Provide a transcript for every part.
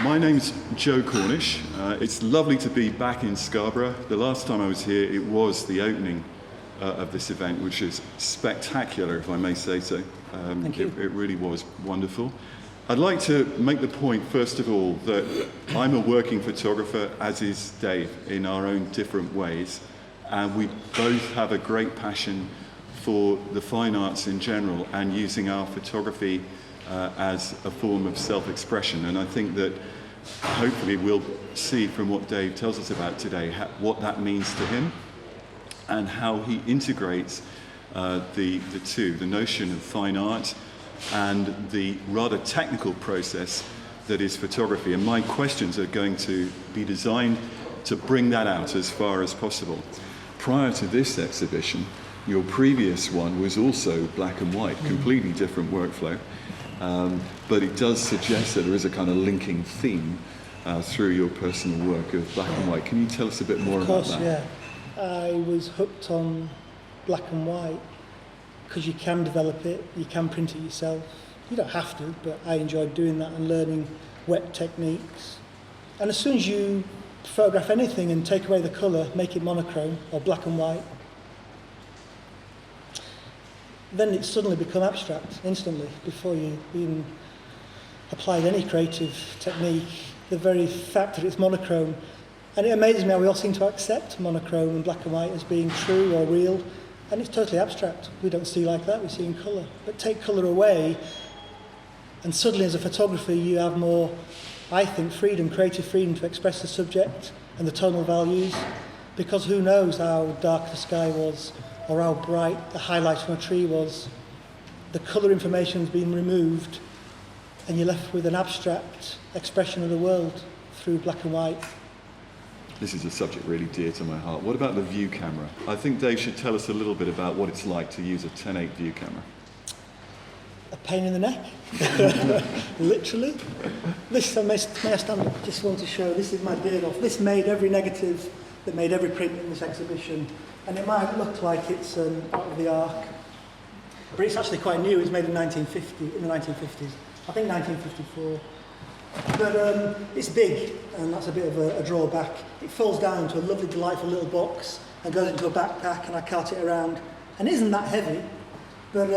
My name's Joe Cornish. It's lovely to be back in Scarborough. The last time I was here, it was the opening of this event, which is spectacular, if I may say so. Thank you. It really was wonderful. I'd like to make the point, first of all, that I'm a working photographer, as is Dave, in our own different ways. And we both have a great passion for the fine arts in general and using our photography as a form of self-expression. And I think that hopefully we'll see from what Dave tells us about today what that means to him and how he integrates the two, the notion of fine art and the rather technical process that is photography. And my questions are going to be designed to bring that out as far as possible. Prior to this exhibition, your previous one was also black and white, completely different workflow. But it does suggest that there is a kind of linking theme through your personal work of black and white. Can you tell us a bit more about that? Of course, yeah. I was hooked on black and white because you can develop it, you can print it yourself. You don't have to, but I enjoyed doing that and learning wet techniques. And as soon as you photograph anything and take away the colour, make it monochrome or black and white, then it's suddenly become abstract instantly before you even applied any creative technique. The very fact that it's monochrome, and it amazes me how we all seem to accept monochrome and black and white as being true or real, and it's totally abstract. We don't see like that, we see in colour. But take colour away, and suddenly as a photographer you have more, I think, freedom, creative freedom to express the subject and the tonal values, because who knows how dark the sky was, or how bright the highlight on a tree was. The colour information's been removed and you're left with an abstract expression of the world through black and white. This is a subject really dear to my heart. What about the view camera? I think Dave should tell us a little bit about what it's like to use a 10.8 view camera. A pain in the neck, literally. This, may I stand up? Just want to show, this is my beard off. This made every negative that made every print in this exhibition. And it might look like it's out of the arc, but it's actually quite new. It was made in the 1950s, I think 1954. But it's big, and that's a bit of a drawback. It falls down into a lovely, delightful little box and goes into a backpack, and I cart it around. And it isn't that heavy, but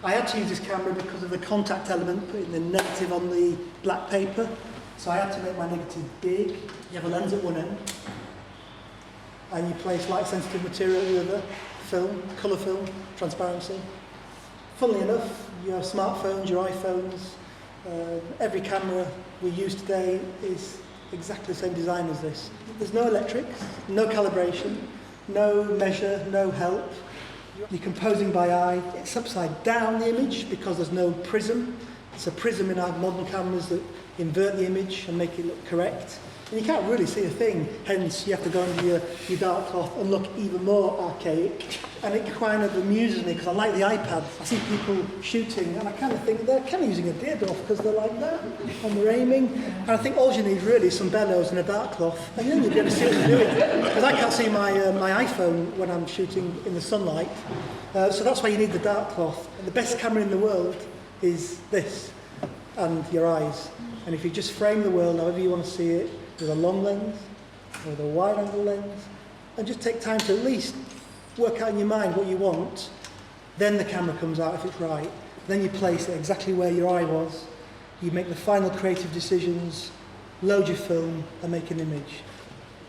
I had to use this camera because of the contact element, putting the negative on the black paper. So I had to make my negative big. You have a lens at one end, and you place light-sensitive material at the other, film, colour film, transparency. Funnily enough, your smartphones, your iPhones, every camera we use today is exactly the same design as this. There's no electrics, no calibration, no measure, no help. You're composing by eye. It's upside down, the image, because there's no prism. It's a prism in our modern cameras that invert the image and make it look correct. And you can't really see a thing, hence you have to go under your dark cloth and look even more archaic. And it kind of amuses me because I like the iPad. I see people shooting and I kind of think they're kind of using a Deerdorf because they're like that and they're aiming. And I think all you need really is some bellows and a dark cloth, and then you'll be able to see what they're doing. Because I can't see my iPhone when I'm shooting in the sunlight. So that's why you need the dark cloth. And the best camera in the world is this, and your eyes. And if you just frame the world however you want to see it, with a long lens, or with a wide angle lens, and just take time to at least work out in your mind what you want, then the camera comes out if it's right. Then you place it exactly where your eye was. You make the final creative decisions, load your film, and make an image.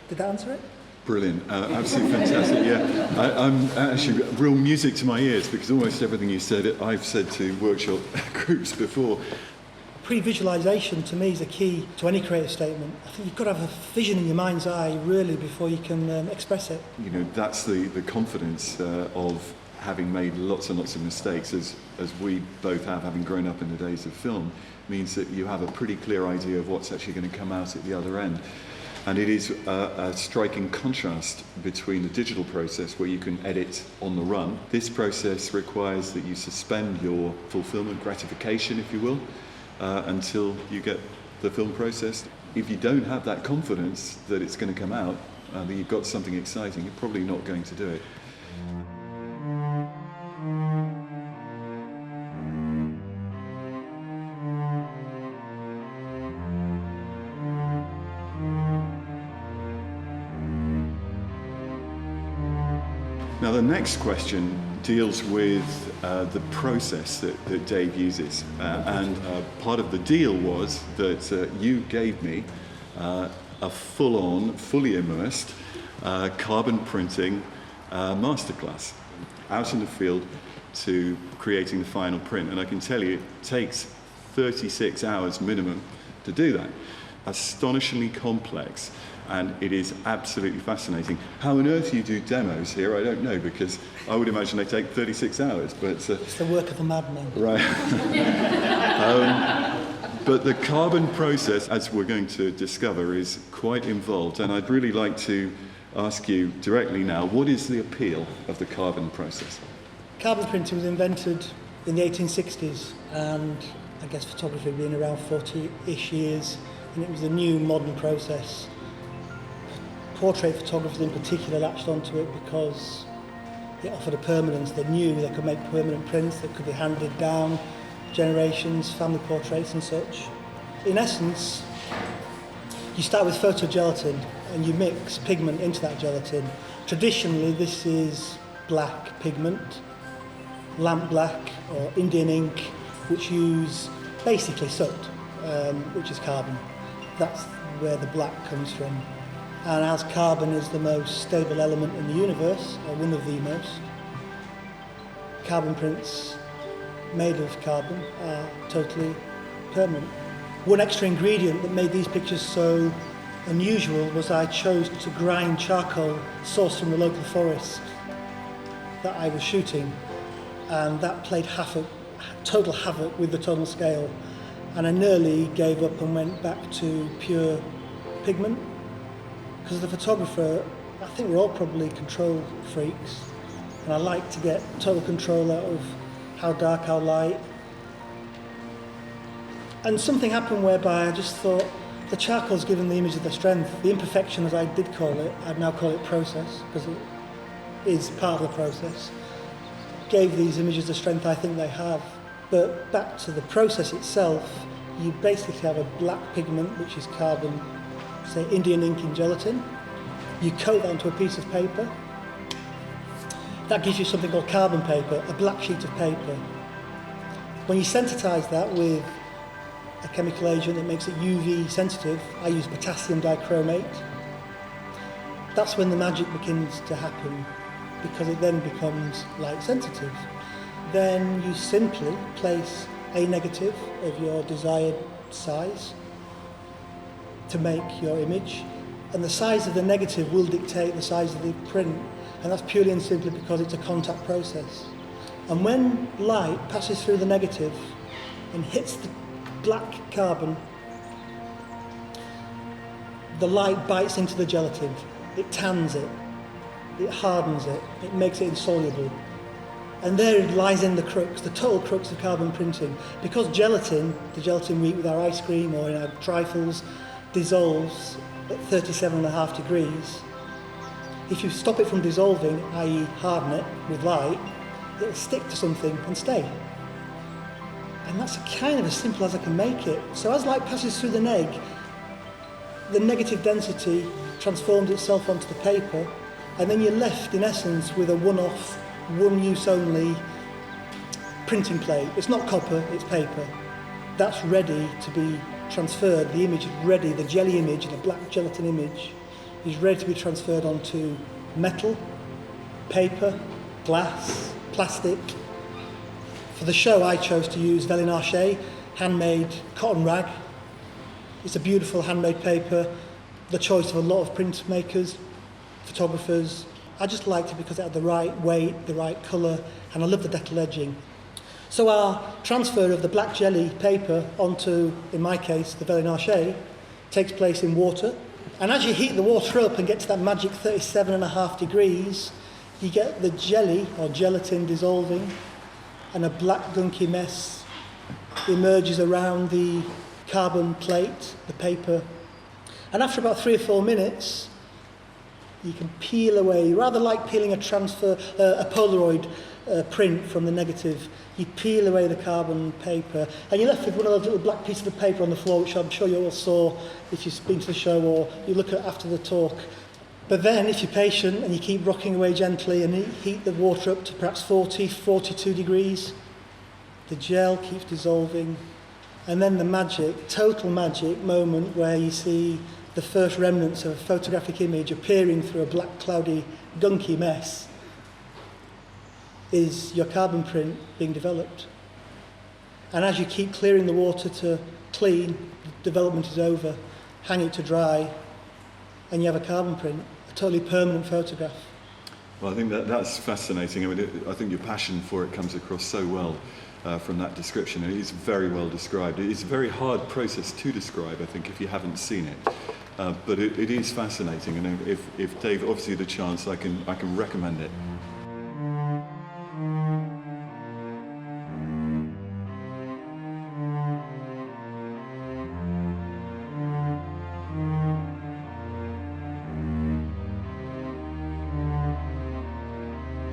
Did that answer it? Brilliant, absolutely fantastic. Yeah, I'm actually real music to my ears because almost everything you said, I've said to workshop groups before. Pre-visualisation to me is a key to any creative statement. I think you've got to have a vision in your mind's eye really before you can express it. You know, that's the confidence of having made lots and lots of mistakes, as we both have, having grown up in the days of film, means that you have a pretty clear idea of what's actually going to come out at the other end. And it is a striking contrast between the digital process where you can edit on the run. This process requires that you suspend your fulfillment, gratification, if you will, until you get the film processed. If you don't have that confidence that it's going to come out, that you've got something exciting, you're probably not going to do it. Now the next question deals with the process that Dave uses. And part of the deal was that you gave me a full-on, fully immersed carbon printing masterclass out in the field to creating the final print. And I can tell you it takes 36 hours minimum to do that. Astonishingly complex, and it is absolutely fascinating. How on earth you do demos here, I don't know, because I would imagine they take 36 hours, but... it's the work of a madman. Right. But the carbon process, as we're going to discover, is quite involved, and I'd really like to ask you directly now, what is the appeal of the carbon process? Carbon printing was invented in the 1860s, and I guess photography had been around 40-ish years, and it was a new modern process. Portrait photographers in particular latched onto it because it offered a permanence. They knew they could make permanent prints that could be handed down generations, family portraits and such. In essence, you start with photogelatin and you mix pigment into that gelatin. Traditionally, this is black pigment, lamp black or Indian ink, which use basically soot, which is carbon. That's where the black comes from. And as carbon is the most stable element in the universe, or one of the most, carbon prints made of carbon are totally permanent. One extra ingredient that made these pictures so unusual was I chose to grind charcoal sourced from the local forest that I was shooting, and that played total havoc with the tonal scale, and I nearly gave up and went back to pure pigment. Because as a photographer, I think we're all probably control freaks, and I like to get total control out of how dark, how light. And something happened whereby I just thought, the charcoal's given the image of the strength. The imperfection, as I did call it, I'd now call it process, because it is part of the process, gave these images the strength I think they have. But back to the process itself, you basically have a black pigment, which is carbon, say Indian ink in gelatin. You coat that onto a piece of paper. That gives you something called carbon paper, a black sheet of paper. When you sensitize that with a chemical agent that makes it UV sensitive, I use potassium dichromate, that's when the magic begins to happen, because it then becomes light sensitive. Then you simply place a negative of your desired size to make your image, and the size of the negative will dictate the size of the print, and that's purely and simply because it's a contact process. And when light passes through the negative and hits the black carbon, the light bites into the gelatin, it tans it, it hardens it, it makes it insoluble. And there lies in the crux, the total crux of carbon printing. Because gelatin, the gelatin we eat with our ice cream or in our trifles, dissolves at 37.5 degrees. If you stop it from dissolving, i.e. harden it with light, it'll stick to something and stay. And that's kind of as simple as I can make it. So as light passes through the negative density transforms itself onto the paper, and then you're left in essence with a one-off, one-use only printing plate. It's not copper, it's paper. That's ready to be transferred. The image is ready, the jelly image, the black gelatin image, is ready to be transferred onto metal, paper, glass, plastic. For the show I chose to use Velinarche, handmade cotton rag. It's a beautiful handmade paper, the choice of a lot of printmakers, photographers. I just liked it because it had the right weight, the right colour, and I love the detail edging. So our transfer of the black jelly paper onto, in my case, the Velinarche, takes place in water. And as you heat the water up and get to that magic 37.5 degrees, you get the jelly or gelatin dissolving, and a black gunky mess emerges around the carbon plate, the paper. And after about 3 or 4 minutes, you can peel away, rather like peeling a Polaroid print from the negative. You peel away the carbon paper, and you're left with one of those little black pieces of paper on the floor, which I'm sure you all saw if you've been to the show or you look at after the talk. But then if you're patient and you keep rocking away gently and heat the water up to perhaps 40, 42 degrees, the gel keeps dissolving, and then the magic, total magic moment where you see the first remnants of a photographic image appearing through a black, cloudy, gunky mess, is your carbon print being developed. And as you keep clearing the water to clean, development is over, hang it to dry, and you have a carbon print, a totally permanent photograph. Well, I think that's fascinating. I mean, I think your passion for it comes across so well from that description. It is very well described. It is a very hard process to describe, I think, if you haven't seen it. But it is fascinating, and if Dave offers you the chance, I can recommend it.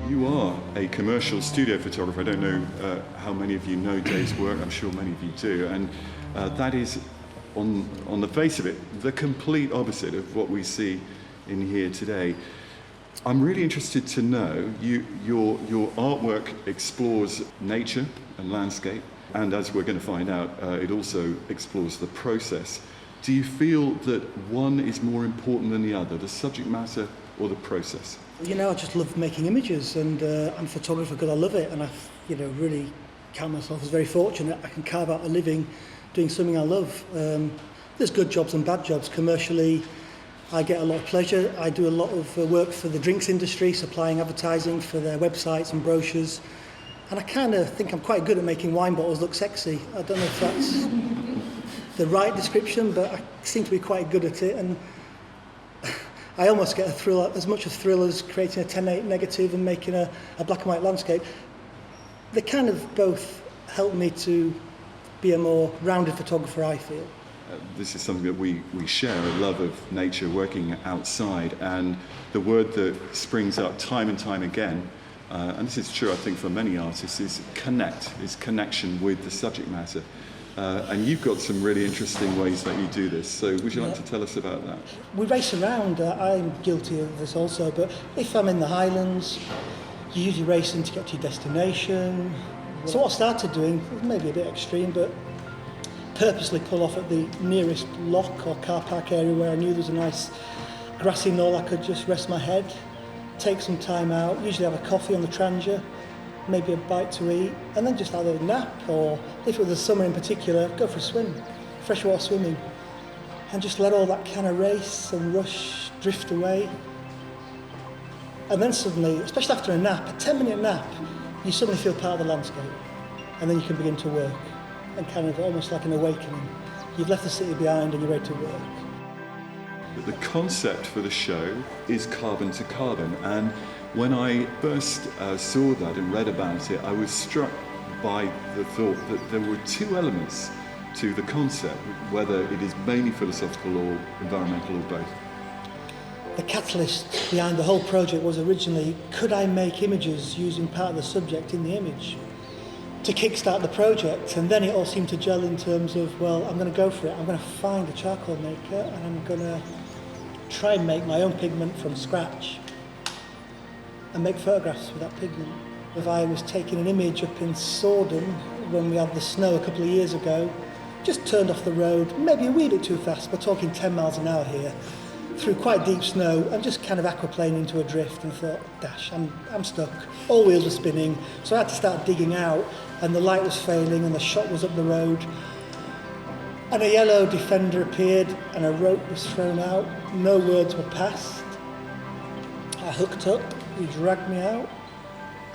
You are a commercial studio photographer. I don't know how many of you know Dave's work. I'm sure many of you do, and that is, on the face of it, the complete opposite of what we see in here today. I'm really interested to know, your artwork explores nature and landscape, and as we're going to find out, it also explores the process. Do you feel that one is more important than the other, the subject matter or the process? You know, I just love making images, and I'm a photographer because I love it, and I, really count myself as very fortunate. I can carve out a living doing something I love. There's good jobs and bad jobs. Commercially, I get a lot of pleasure. I do a lot of work for the drinks industry, supplying advertising for their websites and brochures. And I kind of think I'm quite good at making wine bottles look sexy. I don't know if that's the right description, but I seem to be quite good at it. And I almost get a thrill, as much a thrill as creating a 10:8 negative and making a black and white landscape. They kind of both help me to be a more rounded photographer, I feel. This is something that we share, a love of nature, working outside, and the word that springs up time and time again, and this is true I think for many artists, is connect, is connection with the subject matter. And you've got some really interesting ways that you do this, so would you like to tell us about that? We race around. I'm guilty of this also, but if I'm in the Highlands, you're usually racing to get to your destination. So what I started doing, maybe a bit extreme, but purposely pull off at the nearest lock or car park area where I knew there was a nice grassy knoll I could just rest my head, take some time out, usually have a coffee on the trangia, maybe a bite to eat, and then just either a nap, or if it was the summer in particular, go for a swim, freshwater swimming, and just let all that kind of race and rush drift away. And then suddenly, especially after a nap, a 10-minute nap, you suddenly feel part of the landscape, and then you can begin to work, and kind of almost like an awakening. You've left the city behind and you're ready to work. The concept for the show is carbon to carbon, and when I first saw that and read about it, I was struck by the thought that there were two elements to the concept, whether it is mainly philosophical or environmental or both. The catalyst behind the whole project was originally, could I make images using part of the subject in the image to kickstart the project? And then it all seemed to gel in terms of, well, I'm going to go for it. I'm going to find a charcoal maker and I'm going to try and make my own pigment from scratch and make photographs with that pigment. If I was taking an image up in Sordon when we had the snow a couple of years ago, just turned off the road, maybe a wee bit too fast, we're talking 10 miles an hour here, through quite deep snow, and just kind of aquaplaned into a drift, and thought, dash, I'm stuck. All wheels were spinning, so I had to start digging out, and the light was failing, and the shot was up the road. And a yellow Defender appeared, and a rope was thrown out. No words were passed. I hooked up, he dragged me out,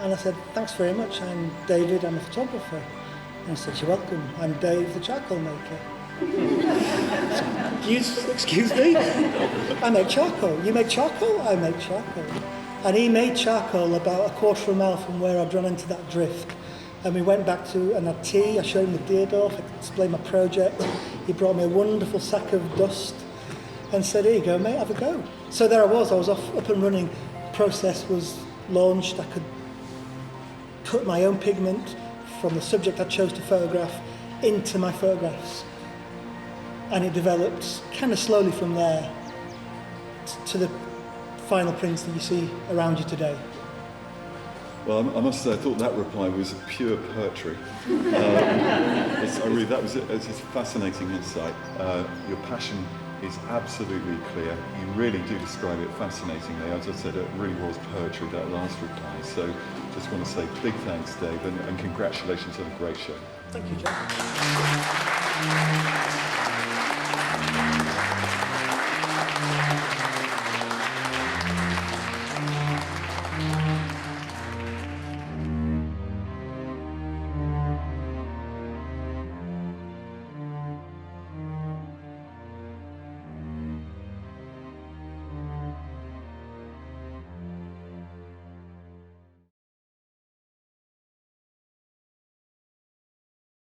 and I said, thanks very much, I'm David, I'm a photographer. And he said, you're welcome, I'm Dave, the charcoal maker. Excuse me? I make charcoal. You make charcoal? I make charcoal. And he made charcoal about a quarter of a mile from where I'd run into that drift. And we went back to and had tea. I showed him the Deerdorf. I explained my project. He brought me a wonderful sack of dust and said, here you go, mate, have a go. So there I was off, up and running. Process was launched. I could put my own pigment from the subject I chose to photograph into my photographs. And it developed kind of slowly from there to the final prints that you see around you today? Well, I must say, I thought that reply was pure poetry. That was it's a fascinating insight. Your passion is absolutely clear. You really do describe it fascinatingly. As I said, it really was poetry, that last reply. So just want to say big thanks, Dave, and congratulations on a great show. Thank you, John.